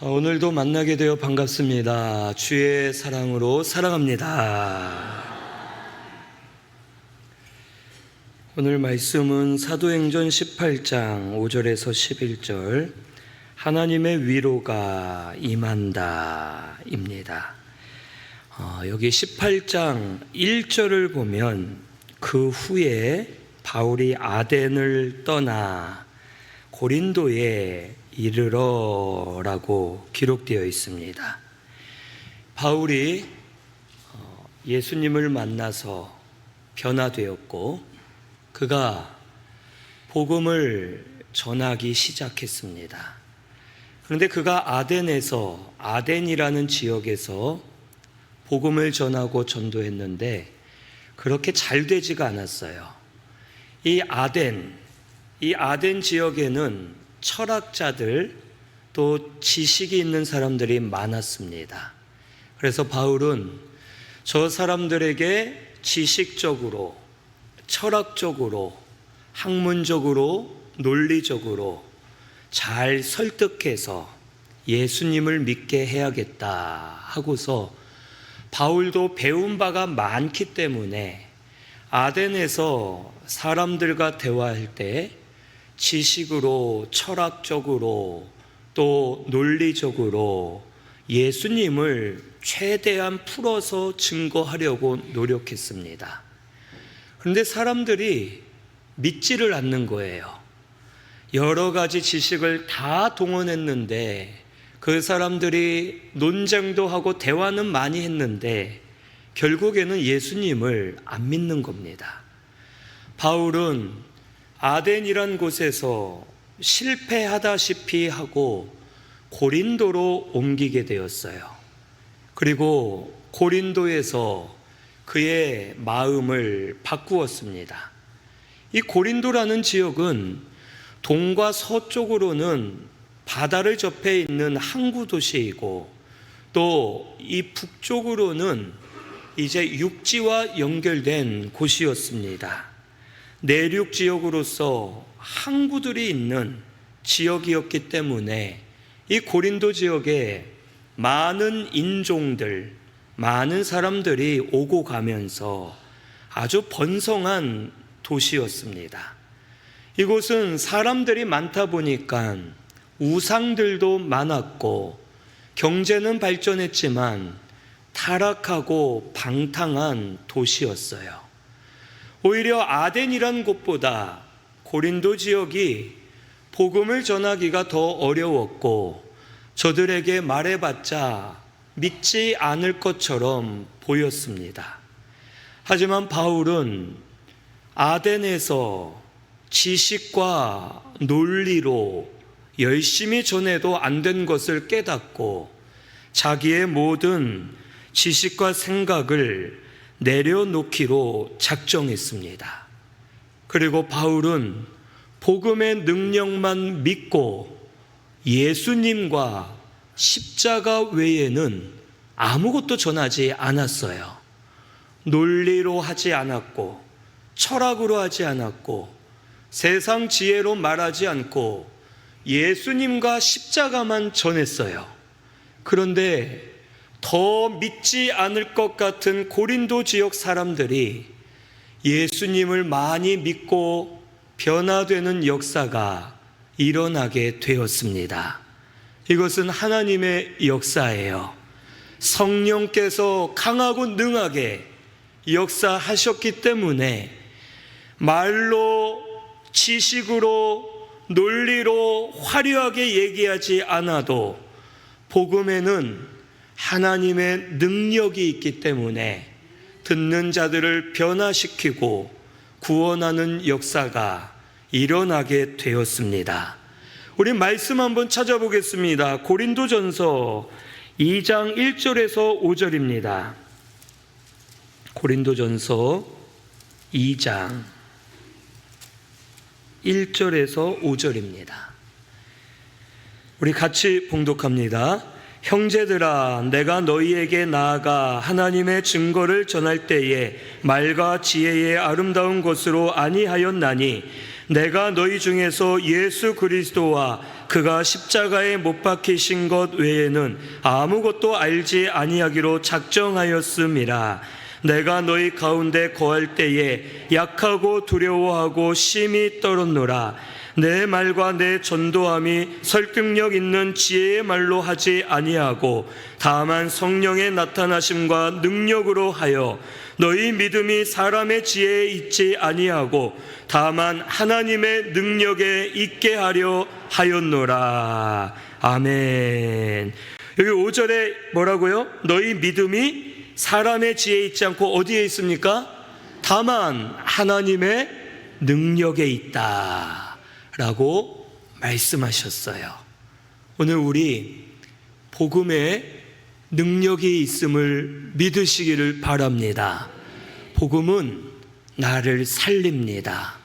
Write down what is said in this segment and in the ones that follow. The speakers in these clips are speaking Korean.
오늘도 만나게 되어 반갑습니다. 주의 사랑으로 사랑합니다. 오늘 말씀은 사도행전 18장 5절에서 11절 하나님의 위로가 임한다 입니다. 여기 18장 1절을 보면 그 후에 바울이 아덴을 떠나 고린도에 이르러라고 기록되어 있습니다. 바울이 예수님을 만나서 변화되었고 그가 복음을 전하기 시작했습니다. 그런데 그가 아덴이라는 지역에서 복음을 전하고 전도했는데 그렇게 잘 되지가 않았어요. 이 아덴 지역에는 철학자들 또 지식이 있는 사람들이 많았습니다. 그래서 바울은 저 사람들에게 지식적으로, 철학적으로, 학문적으로, 논리적으로 잘 설득해서 예수님을 믿게 해야겠다 하고서 바울도 배운 바가 많기 때문에 아덴에서 사람들과 대화할 때 지식으로, 철학적으로, 또 논리적으로 예수님을 최대한 풀어서 증거하려고 노력했습니다. 그런데 사람들이 믿지를 않는 거예요. 여러 가지 지식을 다 동원했는데 그 사람들이 논쟁도 하고 대화는 많이 했는데 결국에는 예수님을 안 믿는 겁니다. 바울은 아덴이란 곳에서 실패하다시피 하고 고린도로 옮기게 되었어요. 그리고 고린도에서 그의 마음을 바꾸었습니다. 이 고린도라는 지역은 동과 서쪽으로는 바다를 접해 있는 항구 도시이고 또 이 북쪽으로는 이제 육지와 연결된 곳이었습니다. 내륙 지역으로서 항구들이 있는 지역이었기 때문에 이 고린도 지역에 많은 인종들, 많은 사람들이 오고 가면서 아주 번성한 도시였습니다. 이곳은 사람들이 많다 보니까 우상들도 많았고 경제는 발전했지만 타락하고 방탕한 도시였어요. 오히려 아덴이란 곳보다 고린도 지역이 복음을 전하기가 더 어려웠고 저들에게 말해봤자 믿지 않을 것처럼 보였습니다. 하지만 바울은 아덴에서 지식과 논리로 열심히 전해도 안 된 것을 깨닫고 자기의 모든 지식과 생각을 내려놓기로 작정했습니다. 그리고 바울은 복음의 능력만 믿고 예수님과 십자가 외에는 아무것도 전하지 않았어요. 논리로 하지 않았고 철학으로 하지 않았고 세상 지혜로 말하지 않고 예수님과 십자가만 전했어요. 그런데 더 믿지 않을 것 같은 고린도 지역 사람들이 예수님을 많이 믿고 변화되는 역사가 일어나게 되었습니다. 이것은 하나님의 역사예요. 성령께서 강하고 능하게 역사하셨기 때문에 말로, 지식으로, 논리로 화려하게 얘기하지 않아도 복음에는 하나님의 능력이 있기 때문에 듣는 자들을 변화시키고 구원하는 역사가 일어나게 되었습니다. 우리 말씀 한번 찾아보겠습니다. 고린도전서 2장 1절에서 5절입니다. 고린도전서 2장 1절에서 5절입니다. 우리 같이 봉독합니다. 형제들아, 내가 너희에게 나아가 하나님의 증거를 전할 때에 말과 지혜의 아름다운 것으로 아니하였나니 내가 너희 중에서 예수 그리스도와 그가 십자가에 못 박히신 것 외에는 아무것도 알지 아니하기로 작정하였음이라. 내가 너희 가운데 거할 때에 약하고 두려워하고 심히 떨었노라. 내 말과 내 전도함이 설득력 있는 지혜의 말로 하지 아니하고 다만 성령의 나타나심과 능력으로 하여 너희 믿음이 사람의 지혜에 있지 아니하고 다만 하나님의 능력에 있게 하려 하였노라. 아멘. 여기 5절에 뭐라고요? 너희 믿음이 사람의 지혜에 있지 않고 어디에 있습니까? 다만 하나님의 능력에 있다 라고 말씀하셨어요. 오늘 우리 복음의 능력이 있음을 믿으시기를 바랍니다. 복음은 나를 살립니다.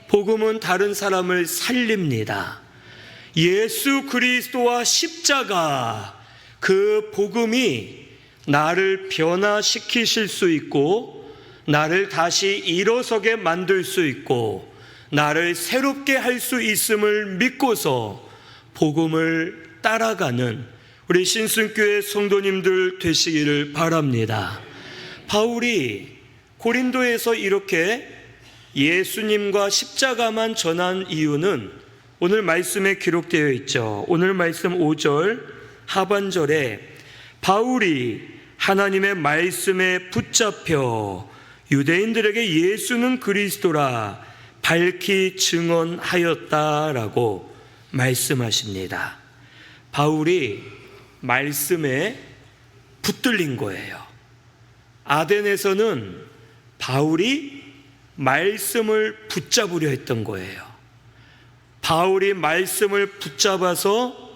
복음은 다른 사람을 살립니다. 예수 그리스도와 십자가, 그 복음이 나를 변화시키실 수 있고 나를 다시 일어서게 만들 수 있고 나를 새롭게 할 수 있음을 믿고서 복음을 따라가는 우리 신순교회 성도님들 되시기를 바랍니다. 바울이 고린도에서 이렇게 예수님과 십자가만 전한 이유는 오늘 말씀에 기록되어 있죠. 오늘 말씀 5절 하반절에 바울이 하나님의 말씀에 붙잡혀 유대인들에게 예수는 그리스도라 밝히 증언하였다라고 말씀하십니다. 바울이 말씀에 붙들린 거예요. 아덴에서는 바울이 말씀을 붙잡으려 했던 거예요. 바울이 말씀을 붙잡아서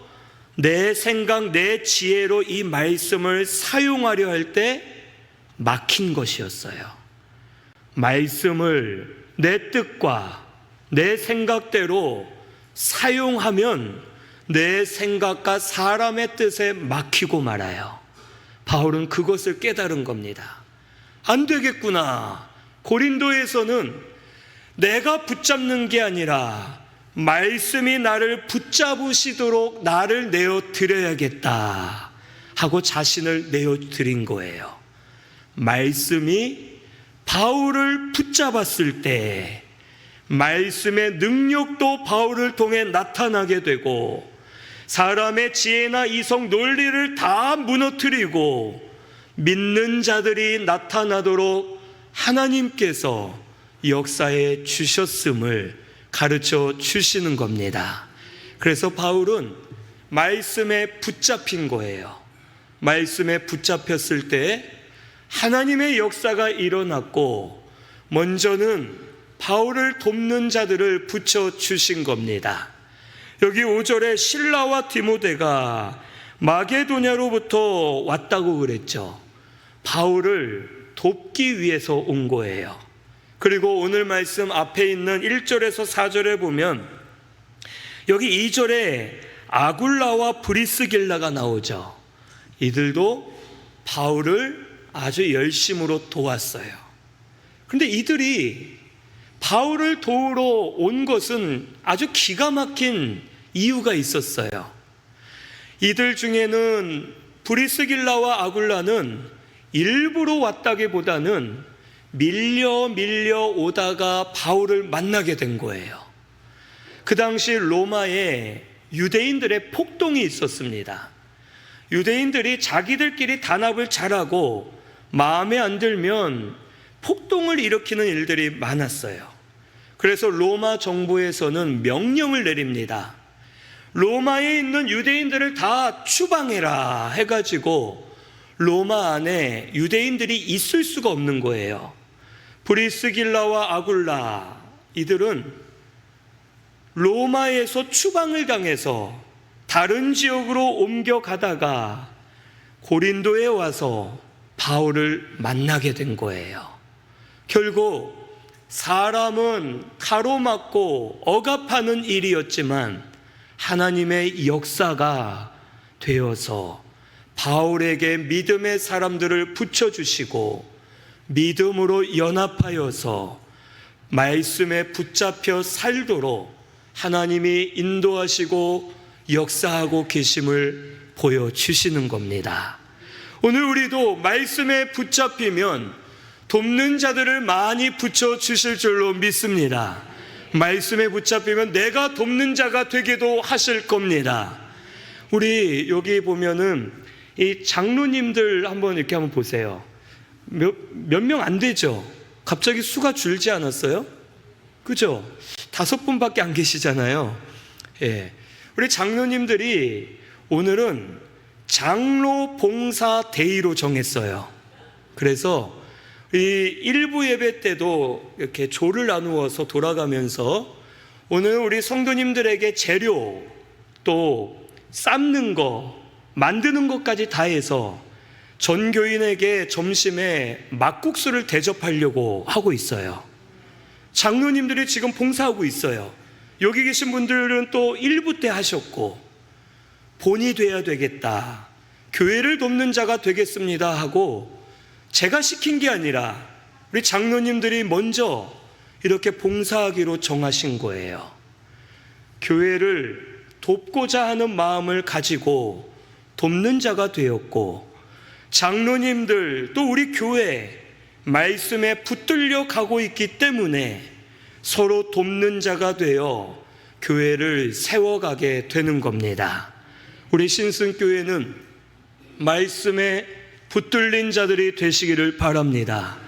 내 생각, 내 지혜로 이 말씀을 사용하려 할 때 막힌 것이었어요. 말씀을 내 뜻과 내 생각대로 사용하면 내 생각과 사람의 뜻에 막히고 말아요. 바울은 그것을 깨달은 겁니다. 안 되겠구나. 고린도에서는 내가 붙잡는 게 아니라 말씀이 나를 붙잡으시도록 나를 내어드려야겠다 하고 자신을 내어드린 거예요. 말씀이 바울을 붙잡았을 때 말씀의 능력도 바울을 통해 나타나게 되고 사람의 지혜나 이성 논리를 다 무너뜨리고 믿는 자들이 나타나도록 하나님께서 역사해 주셨음을 가르쳐 주시는 겁니다. 그래서 바울은 말씀에 붙잡힌 거예요. 말씀에 붙잡혔을 때 하나님의 역사가 일어났고 먼저는 바울을 돕는 자들을 붙여주신 겁니다. 여기 5절에 실라와 디모데가 마게도냐로부터 왔다고 그랬죠. 바울을 돕기 위해서 온 거예요. 그리고 오늘 말씀 앞에 있는 1절에서 4절에 보면 여기 2절에 아굴라와 브리스길라가 나오죠. 이들도 바울을 아주 열심으로 도왔어요. 그런데 이들이 바울을 도우러 온 것은 아주 기가 막힌 이유가 있었어요. 이들 중에는 브리스길라와 아굴라는 일부러 왔다기보다는 밀려 오다가 바울을 만나게 된 거예요. 그 당시 로마에 유대인들의 폭동이 있었습니다. 유대인들이 자기들끼리 단합을 잘하고 마음에 안 들면 폭동을 일으키는 일들이 많았어요. 그래서 로마 정부에서는 명령을 내립니다. 로마에 있는 유대인들을 다 추방해라 해가지고 로마 안에 유대인들이 있을 수가 없는 거예요. 브리스길라와 아굴라, 이들은 로마에서 추방을 당해서 다른 지역으로 옮겨가다가 고린도에 와서 바울을 만나게 된 거예요. 결국 사람은 가로막고 억압하는 일이었지만 하나님의 역사가 되어서 바울에게 믿음의 사람들을 붙여주시고 믿음으로 연합하여서 말씀에 붙잡혀 살도록 하나님이 인도하시고 역사하고 계심을 보여주시는 겁니다. 오늘 우리도 말씀에 붙잡히면 돕는 자들을 많이 붙여주실 줄로 믿습니다. 말씀에 붙잡히면 내가 돕는 자가 되기도 하실 겁니다. 우리 여기 보면은 이 장로님들 이렇게 한번 보세요. 몇 명 안 되죠? 갑자기 수가 줄지 않았어요? 그죠? 5분밖에 안 계시잖아요. 예. 우리 장로님들이 오늘은 장로 봉사 데이로 정했어요. 그래서 이 일부 예배 때도 이렇게 조를 나누어서 돌아가면서 오늘 우리 성도님들에게 재료 또 삶는 거 만드는 것까지 다 해서 전 교인에게 점심에 막국수를 대접하려고 하고 있어요. 장로님들이 지금 봉사하고 있어요. 여기 계신 분들은 또 일부 때 하셨고 본이 돼야 되겠다, 교회를 돕는 자가 되겠습니다 하고 제가 시킨 게 아니라 우리 장로님들이 먼저 이렇게 봉사하기로 정하신 거예요. 교회를 돕고자 하는 마음을 가지고 돕는 자가 되었고, 장로님들 또 우리 교회 말씀에 붙들려 가고 있기 때문에 서로 돕는 자가 되어 교회를 세워가게 되는 겁니다. 우리 신승교회는 말씀에 붙들린 자들이 되시기를 바랍니다.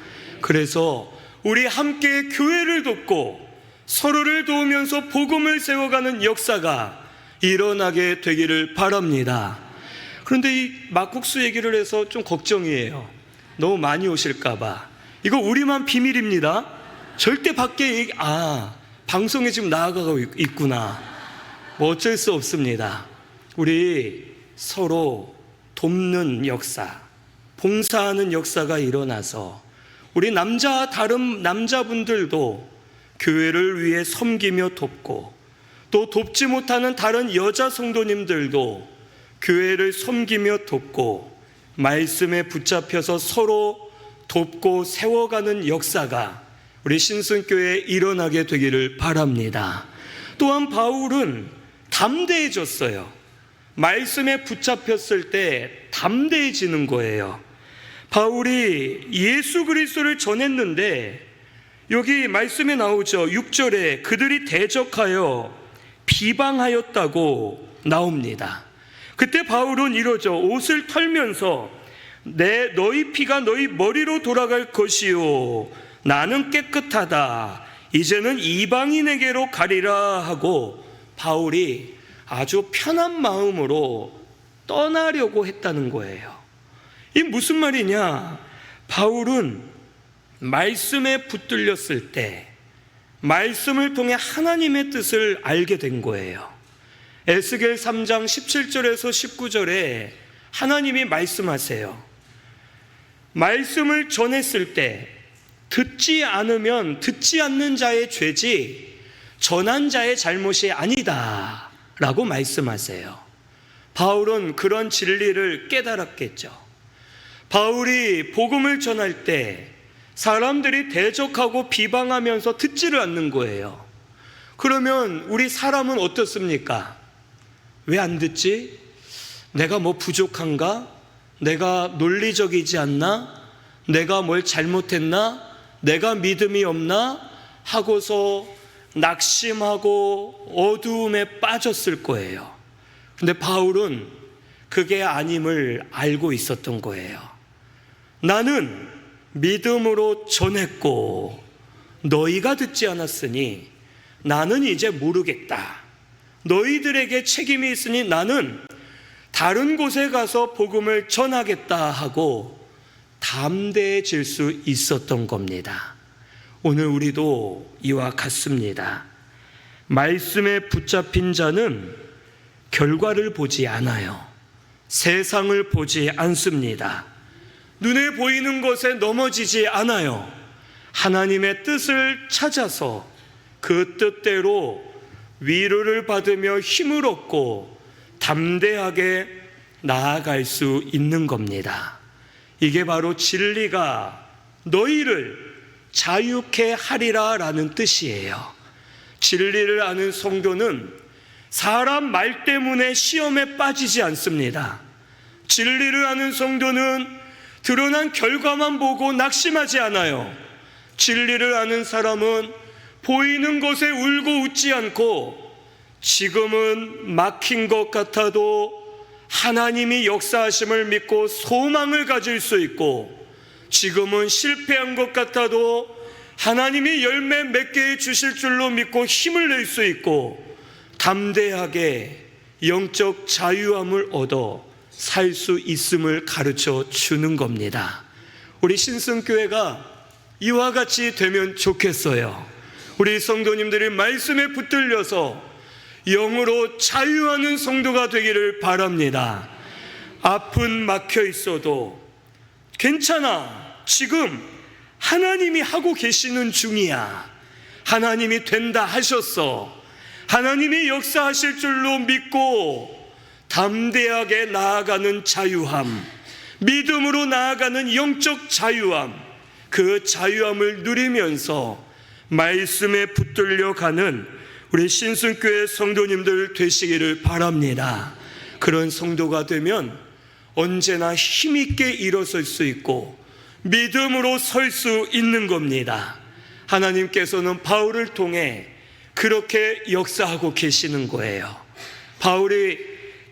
그래서 우리 함께 교회를 돕고 서로를 도우면서 복음을 세워가는 역사가 일어나게 되기를 바랍니다. 그런데 이 막국수 얘기를 해서 좀 걱정이에요. 너무 많이 오실까봐. 이거 우리만 비밀입니다. 절대 밖에 방송에 지금 나아가고 있구나. 뭐 어쩔 수 없습니다. 우리 서로 돕는 역사, 봉사하는 역사가 일어나서 우리 다른 남자분들도 교회를 위해 섬기며 돕고, 또 돕지 못하는 다른 여자 성도님들도 교회를 섬기며 돕고 말씀에 붙잡혀서 서로 돕고 세워가는 역사가 우리 신승교회에 일어나게 되기를 바랍니다. 또한 바울은 담대해졌어요. 말씀에 붙잡혔을 때 담대해지는 거예요. 바울이 예수 그리스도를 전했는데 여기 말씀에 나오죠. 6절에 그들이 대적하여 비방하였다고 나옵니다. 그때 바울은 이러죠. 옷을 털면서 너희 피가 너희 머리로 돌아갈 것이요 나는 깨끗하다, 이제는 이방인에게로 가리라 하고 바울이 아주 편한 마음으로 떠나려고 했다는 거예요. 이게 무슨 말이냐? 바울은 말씀에 붙들렸을 때 말씀을 통해 하나님의 뜻을 알게 된 거예요. 에스겔 3장 17절에서 19절에 하나님이 말씀하세요. 말씀을 전했을 때 듣지 않으면 듣지 않는 자의 죄지 전한 자의 잘못이 아니다 라고 말씀하세요. 바울은 그런 진리를 깨달았겠죠. 바울이 복음을 전할 때 사람들이 대적하고 비방하면서 듣지를 않는 거예요. 그러면 우리 사람은 어떻습니까? 왜 안 듣지? 내가 뭐 부족한가? 내가 논리적이지 않나? 내가 뭘 잘못했나? 내가 믿음이 없나? 하고서 낙심하고 어두움에 빠졌을 거예요. 근데 바울은 그게 아님을 알고 있었던 거예요. 나는 믿음으로 전했고 너희가 듣지 않았으니 나는 이제 모르겠다. 너희들에게 책임이 있으니 나는 다른 곳에 가서 복음을 전하겠다 하고 담대해질 수 있었던 겁니다. 오늘 우리도 이와 같습니다. 말씀에 붙잡힌 자는 결과를 보지 않아요. 세상을 보지 않습니다. 눈에 보이는 것에 넘어지지 않아요. 하나님의 뜻을 찾아서 그 뜻대로 위로를 받으며 힘을 얻고 담대하게 나아갈 수 있는 겁니다. 이게 바로 진리가 너희를 자유케 하리라 라는 뜻이에요. 진리를 아는 성도는 사람 말 때문에 시험에 빠지지 않습니다. 진리를 아는 성도는 드러난 결과만 보고 낙심하지 않아요. 진리를 아는 사람은 보이는 것에 울고 웃지 않고 지금은 막힌 것 같아도 하나님이 역사하심을 믿고 소망을 가질 수 있고 지금은 실패한 것 같아도 하나님이 열매 맺게 주실 줄로 믿고 힘을 낼 수 있고 담대하게 영적 자유함을 얻어 살 수 있음을 가르쳐 주는 겁니다. 우리 신성교회가 이와 같이 되면 좋겠어요. 우리 성도님들이 말씀에 붙들려서 영으로 자유하는 성도가 되기를 바랍니다. 앞은 막혀 있어도 괜찮아. 지금 하나님이 하고 계시는 중이야. 하나님이 된다 하셨어. 하나님이 역사하실 줄로 믿고 담대하게 나아가는 자유함, 믿음으로 나아가는 영적 자유함, 그 자유함을 누리면서 말씀에 붙들려 가는 우리 신순교회 성도님들 되시기를 바랍니다. 그런 성도가 되면 언제나 힘있게 일어설 수 있고 믿음으로 설 수 있는 겁니다. 하나님께서는 바울을 통해 그렇게 역사하고 계시는 거예요. 바울이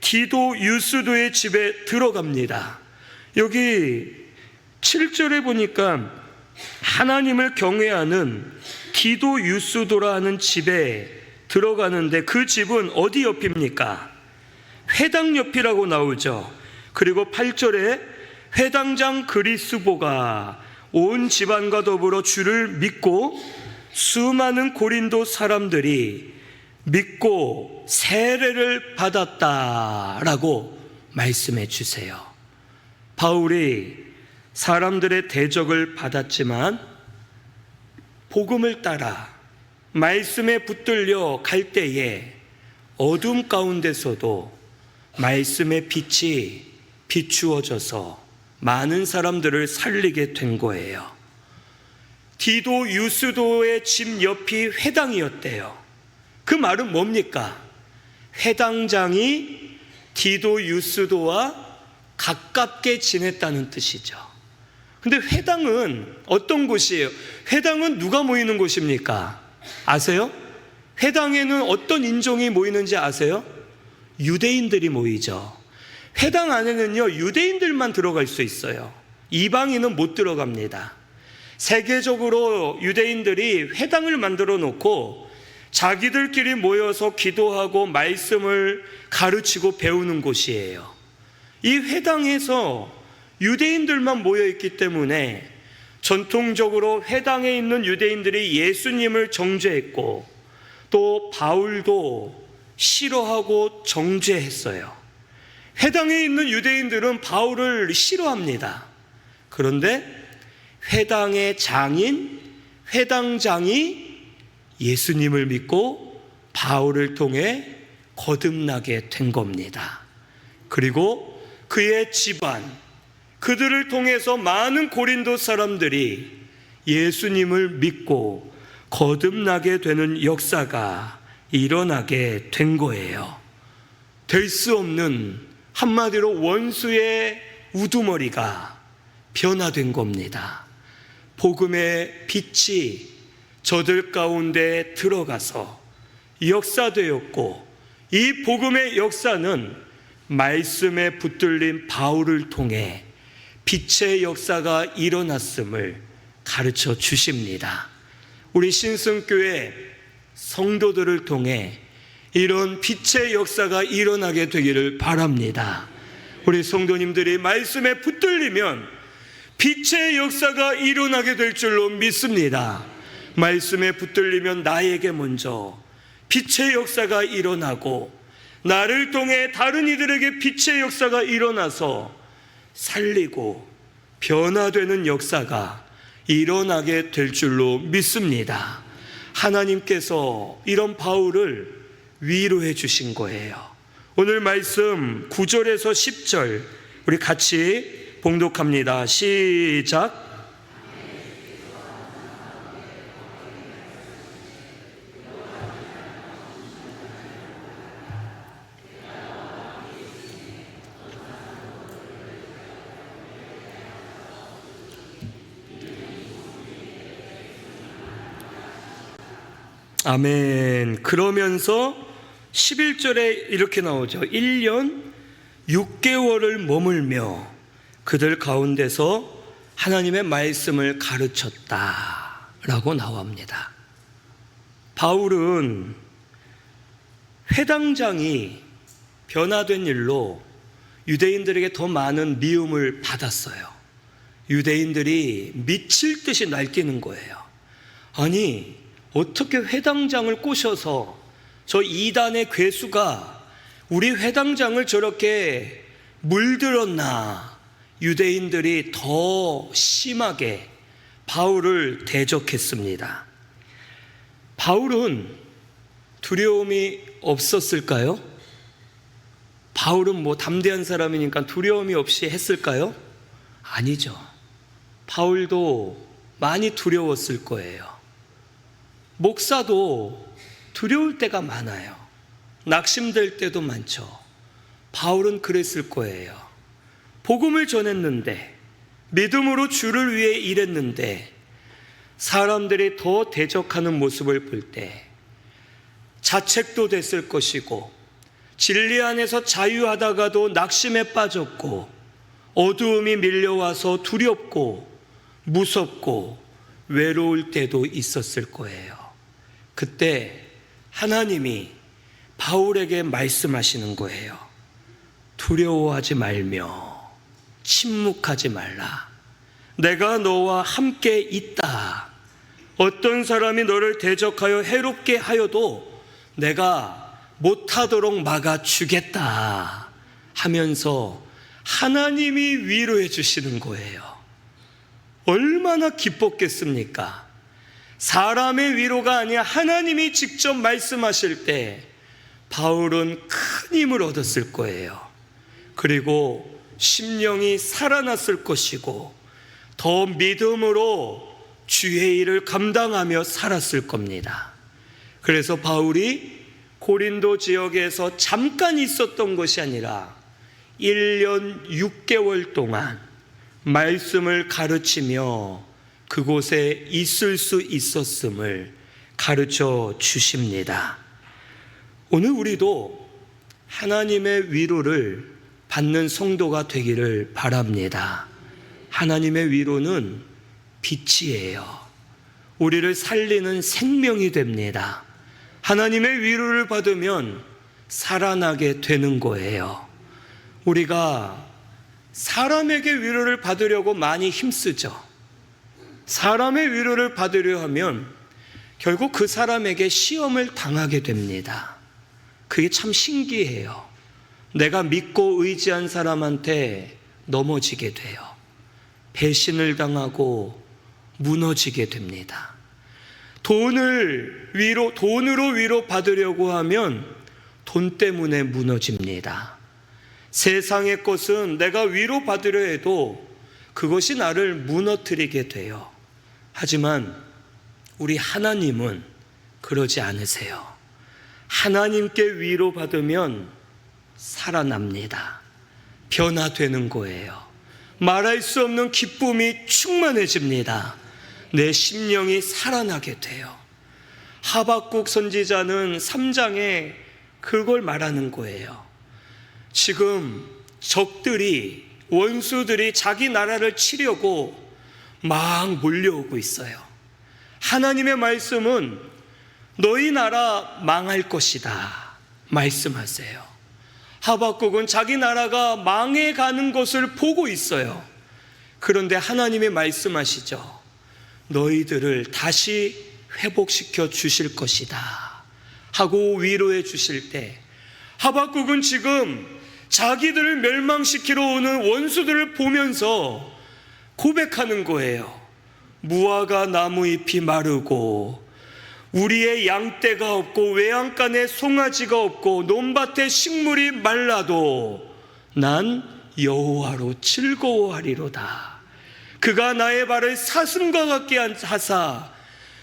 디도 유스도의 집에 들어갑니다. 여기 7절에 보니까 하나님을 경외하는 디도 유스도라 하는 집에 들어가는데 그 집은 어디 옆입니까? 회당 옆이라고 나오죠. 그리고 8절에 회당장 그리스보가 온 집안과 더불어 주를 믿고 수많은 고린도 사람들이 믿고 세례를 받았다라고 말씀해 주세요. 바울이 사람들의 대적을 받았지만 복음을 따라 말씀에 붙들려 갈 때에 어둠 가운데서도 말씀의 빛이 비추어져서 많은 사람들을 살리게 된 거예요. 디도 유스도의 집 옆이 회당이었대요. 그 말은 뭡니까? 회당장이 디도 유스도와 가깝게 지냈다는 뜻이죠. 근데 회당은 어떤 곳이에요? 회당은 누가 모이는 곳입니까? 아세요? 회당에는 어떤 인종이 모이는지 아세요? 유대인들이 모이죠. 회당 안에는요, 유대인들만 들어갈 수 있어요. 이방인은 못 들어갑니다. 세계적으로 유대인들이 회당을 만들어 놓고 자기들끼리 모여서 기도하고 말씀을 가르치고 배우는 곳이에요. 이 회당에서 유대인들만 모여 있기 때문에 전통적으로 회당에 있는 유대인들이 예수님을 정죄했고 또 바울도 싫어하고 정죄했어요. 회당에 있는 유대인들은 바울을 싫어합니다. 그런데 회당의 장인, 회당장이 예수님을 믿고 바울을 통해 거듭나게 된 겁니다. 그리고 그의 집안, 그들을 통해서 많은 고린도 사람들이 예수님을 믿고 거듭나게 되는 역사가 일어나게 된 거예요. 될 수 없는, 한마디로 원수의 우두머리가 변화된 겁니다. 복음의 빛이 저들 가운데 들어가서 역사되었고, 이 복음의 역사는 말씀에 붙들린 바울을 통해 빛의 역사가 일어났음을 가르쳐 주십니다. 우리 신성교회 성도들을 통해 이런 빛의 역사가 일어나게 되기를 바랍니다. 우리 성도님들이 말씀에 붙들리면 빛의 역사가 일어나게 될 줄로 믿습니다. 말씀에 붙들리면 나에게 먼저 빛의 역사가 일어나고 나를 통해 다른 이들에게 빛의 역사가 일어나서 살리고 변화되는 역사가 일어나게 될 줄로 믿습니다. 하나님께서 이런 바울을 위로해 주신 거예요. 오늘 말씀 9절에서 10절 우리 같이 봉독합니다. 시작. 아멘. 그러면서 11절에 이렇게 나오죠. 1년 6개월을 머물며 그들 가운데서 하나님의 말씀을 가르쳤다 라고 나옵니다. 바울은 회당장이 변화된 일로 유대인들에게 더 많은 미움을 받았어요. 유대인들이 미칠 듯이 날뛰는 거예요. 아니, 어떻게 회당장을 꼬셔서 저 이단의 괴수가 우리 회당장을 저렇게 물들었나. 유대인들이 더 심하게 바울을 대적했습니다. 바울은 두려움이 없었을까요? 바울은 담대한 사람이니까 두려움이 없이 했을까요? 아니죠. 바울도 많이 두려웠을 거예요. 목사도 두려울 때가 많아요. 낙심될 때도 많죠. 바울은 그랬을 거예요. 복음을 전했는데, 믿음으로 주를 위해 일했는데 사람들이 더 대적하는 모습을 볼 때 자책도 됐을 것이고, 진리 안에서 자유하다가도 낙심에 빠졌고, 어두움이 밀려와서 두렵고 무섭고 외로울 때도 있었을 거예요. 그때 하나님이 바울에게 말씀하시는 거예요. 두려워하지 말며 침묵하지 말라. 내가 너와 함께 있다. 어떤 사람이 너를 대적하여 해롭게 하여도 내가 못하도록 막아주겠다 하면서 하나님이 위로해 주시는 거예요. 얼마나 기뻤겠습니까? 사람의 위로가 아니라 하나님이 직접 말씀하실 때 바울은 큰 힘을 얻었을 거예요. 그리고 심령이 살아났을 것이고 더 믿음으로 주의 일을 감당하며 살았을 겁니다. 그래서 바울이 고린도 지역에서 잠깐 있었던 것이 아니라 1년 6개월 동안 말씀을 가르치며 그곳에 있을 수 있었음을 가르쳐 주십니다. 오늘 우리도 하나님의 위로를 받는 성도가 되기를 바랍니다. 하나님의 위로는 빛이에요. 우리를 살리는 생명이 됩니다. 하나님의 위로를 받으면 살아나게 되는 거예요. 우리가 사람에게 위로를 받으려고 많이 힘쓰죠. 사람의 위로를 받으려 하면 결국 그 사람에게 시험을 당하게 됩니다. 그게 참 신기해요. 내가 믿고 의지한 사람한테 넘어지게 돼요. 배신을 당하고 무너지게 됩니다. 돈으로 위로 받으려고 하면 돈 때문에 무너집니다. 세상의 것은 내가 위로 받으려 해도 그것이 나를 무너뜨리게 돼요. 하지만 우리 하나님은 그러지 않으세요. 하나님께 위로 받으면 살아납니다. 변화되는 거예요. 말할 수 없는 기쁨이 충만해집니다. 내 심령이 살아나게 돼요. 하박국 선지자는 3장에 그걸 말하는 거예요. 지금 적들이, 원수들이 자기 나라를 치려고 막 몰려오고 있어요. 하나님의 말씀은 너희 나라 망할 것이다 말씀하세요. 하박국은 자기 나라가 망해가는 것을 보고 있어요. 그런데 하나님이 말씀하시죠. 너희들을 다시 회복시켜 주실 것이다 하고 위로해 주실 때, 하박국은 지금 자기들을 멸망시키러 오는 원수들을 보면서 고백하는 거예요. 무화과 나무 잎이 마르고 우리의 양떼가 없고 외양간에 송아지가 없고 논밭에 식물이 말라도 난 여호와로 즐거워하리로다. 그가 나의 발을 사슴과 같게 하사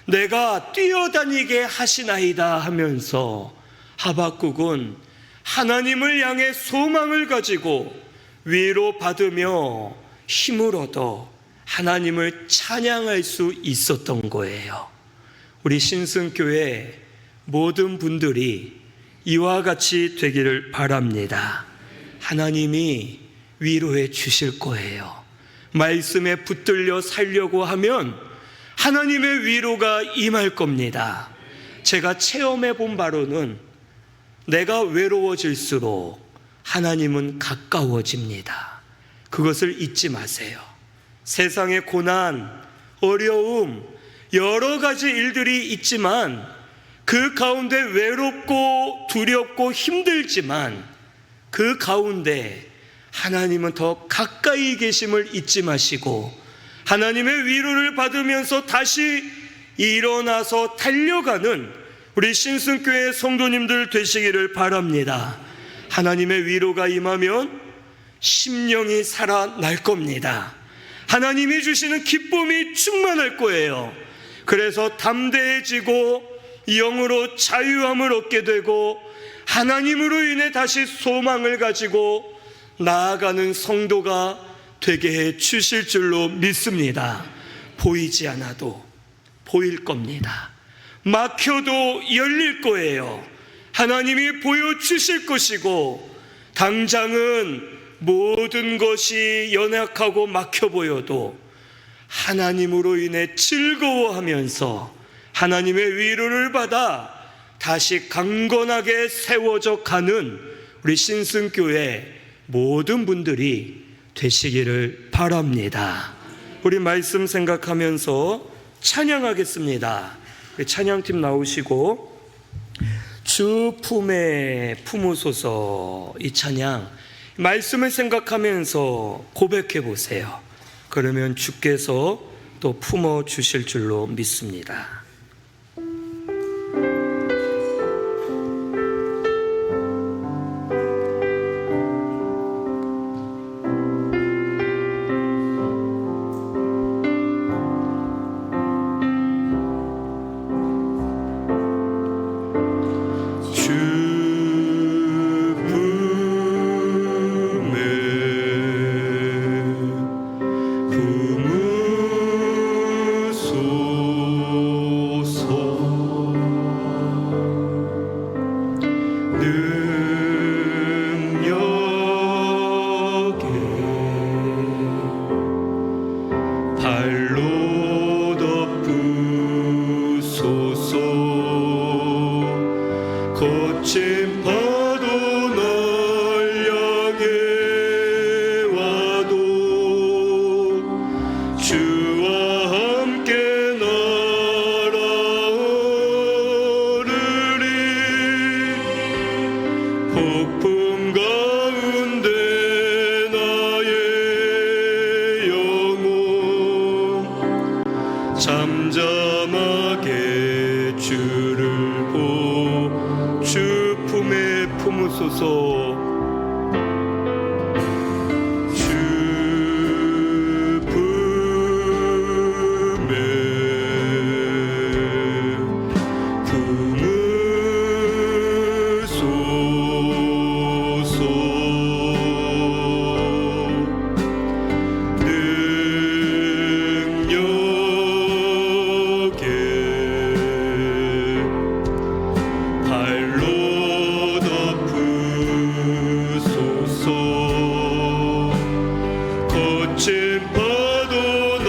내가 뛰어다니게 하시나이다 하면서 하박국은 하나님을 향해 소망을 가지고 위로받으며 힘을 얻어 하나님을 찬양할 수 있었던 거예요. 우리 신승교회 모든 분들이 이와 같이 되기를 바랍니다. 하나님이 위로해 주실 거예요. 말씀에 붙들려 살려고 하면 하나님의 위로가 임할 겁니다. 제가 체험해 본 바로는 내가 외로워질수록 하나님은 가까워집니다. 그것을 잊지 마세요. 세상의 고난, 어려움, 여러 가지 일들이 있지만 그 가운데 외롭고 두렵고 힘들지만 그 가운데 하나님은 더 가까이 계심을 잊지 마시고 하나님의 위로를 받으면서 다시 일어나서 달려가는 우리 신승교회 성도님들 되시기를 바랍니다. 하나님의 위로가 임하면 심령이 살아날 겁니다. 하나님이 주시는 기쁨이 충만할 거예요. 그래서 담대해지고 영으로 자유함을 얻게 되고 하나님으로 인해 다시 소망을 가지고 나아가는 성도가 되게 해 주실 줄로 믿습니다. 보이지 않아도 보일 겁니다. 막혀도 열릴 거예요. 하나님이 보여주실 것이고 당장은 모든 것이 연약하고 막혀 보여도 하나님으로 인해 즐거워하면서 하나님의 위로를 받아 다시 강건하게 세워져 가는 우리 신승교회 모든 분들이 되시기를 바랍니다. 우리 말씀 생각하면서 찬양하겠습니다. 찬양팀 나오시고 주 품에 품으소서, 이 찬양 말씀을 생각하면서 고백해 보세요. 그러면 주께서 또 품어 주실 줄로 믿습니다. 거친 파도 널 향해 와도 주와 함께 날아오르리. 폭풍 가운데 나의 영혼 잠잠하게 주를 주 품에 품으소서. 주 품에 품으소서. 능력에 발로 덮으소서. 거친 파도 날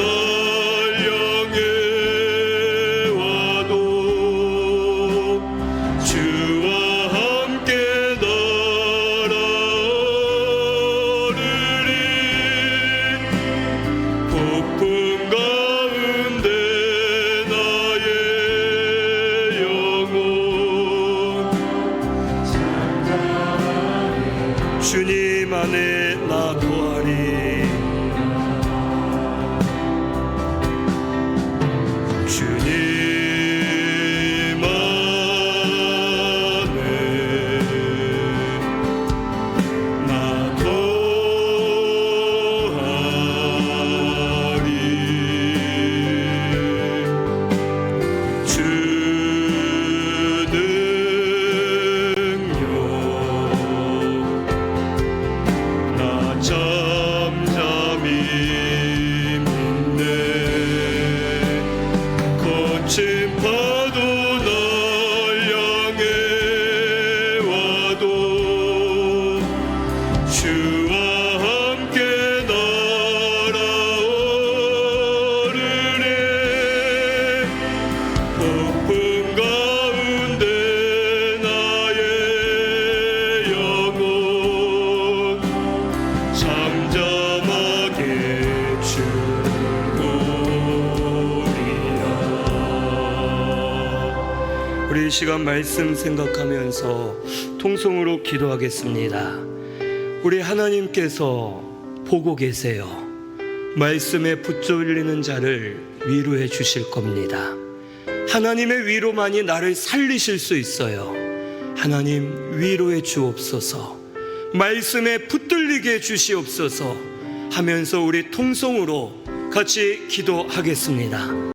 향해 와도 주와 함께 날아오르리. 폭풍 가운데 나의 영혼 주님 안에 나 구하리. 주님 안에 나 구하리. 주 능력 나 주와 함께 날아오르네 폭풍 가운데 나의 영혼 잠잠하게 주오리라. 우리 이 시간 말씀 생각하면서 통성으로 기도하겠습니다. 우리 하나님께서 보고 계세요. 말씀에 붙들리는 자를 위로해 주실 겁니다. 하나님의 위로만이 나를 살리실 수 있어요. 하나님 위로해 주옵소서, 말씀에 붙들리게 해 주시옵소서 하면서 우리 통성으로 같이 기도하겠습니다.